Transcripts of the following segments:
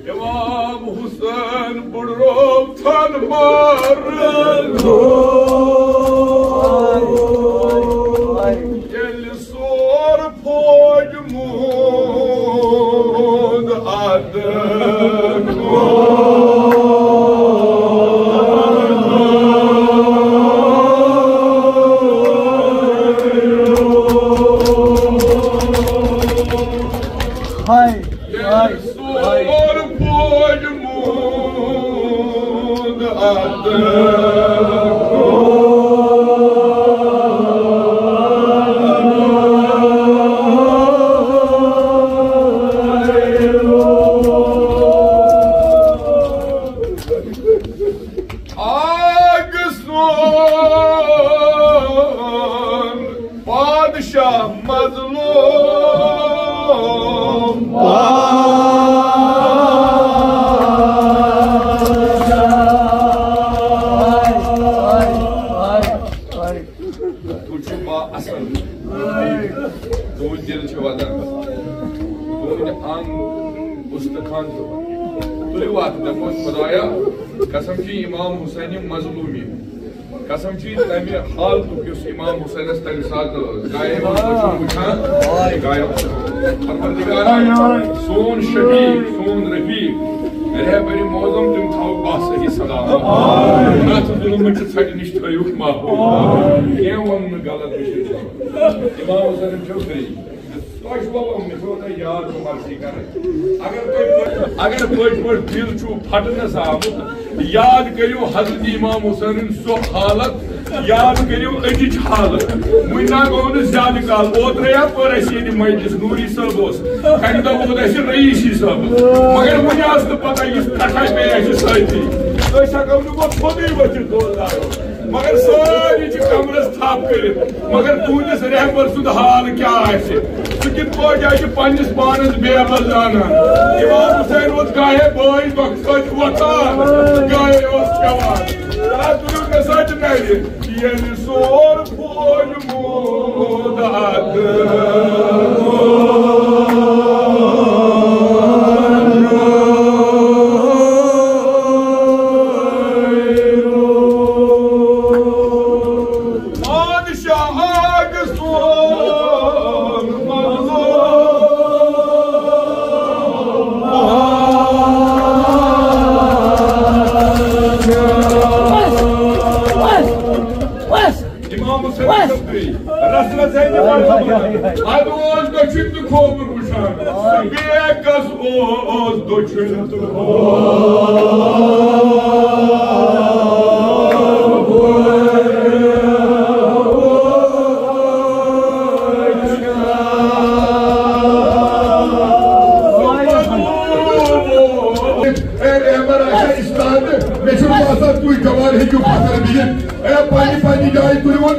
इमाम हुसैन बुढ़ो थन मार सोर फौज मूद आद सोर फौज मूद आद बादशाह मज़लूम तुझ असल तुझ दिल वदन तुझ अंग उस्तखान तुझ वात दपो खुदाया कसम की इमाम हुसैन मज़लूमी कसम छी तमे हाल तुस इमाम हुसैन तक साथ गाय वुचान गाय परवरदिगारा सोन शफीक सोन रफीक रहबरी मौजम तुम थाव बासही सलाम नाथ जुल्म च छट निश थयुक माहौल ये वन गलत विषय इमाम हुसैन चौधरी तोश बाबा मे छोटा याद मर्जी कर अगर पट दिल छु फटनस आमुत याद करियो हजरत इमाम हुसैन सो हालत याद करियो अजिच हालत मुना गो ज्यादा काल ओत्र पर मजलिस नूरी साहब कम दो रईसी साहब मगर वह पता इस कठा पे सती हको नो थोदे वथित मगर सारी कमरस थप कर मगर तुंदिस रहबर सुद हाल क्या सह कित पन्निस पानस बेबल जाना इमाम हुसैन वो गाये बॉय सच वतान गाये पेवान सच नर सोर फौज मूद खोबर वुचान बेकस दक्षिण तु जवान हेकू फसल दिए पानी जाए तुम वो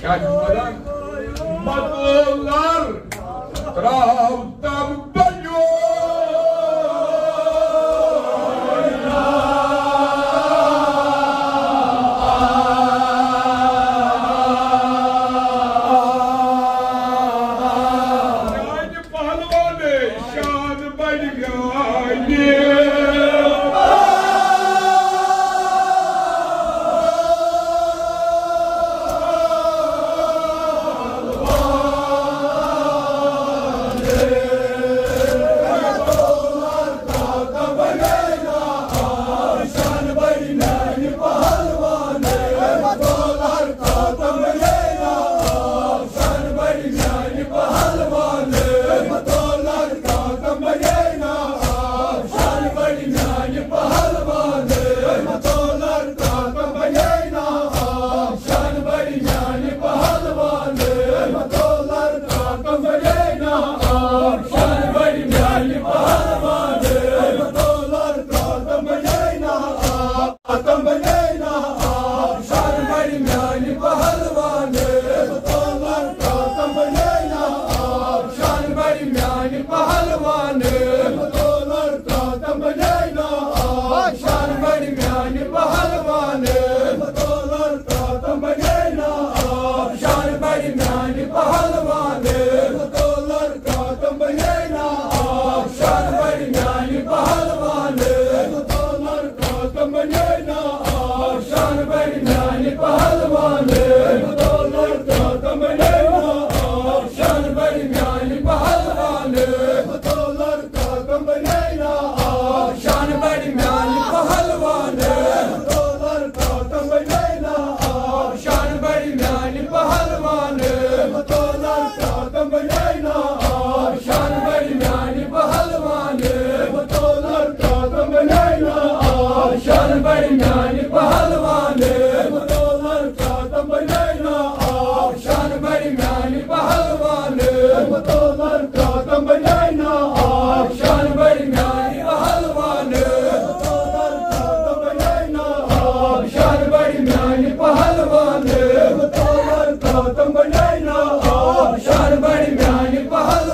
क्या वदान मतोलर त्रावतम बयो Pahal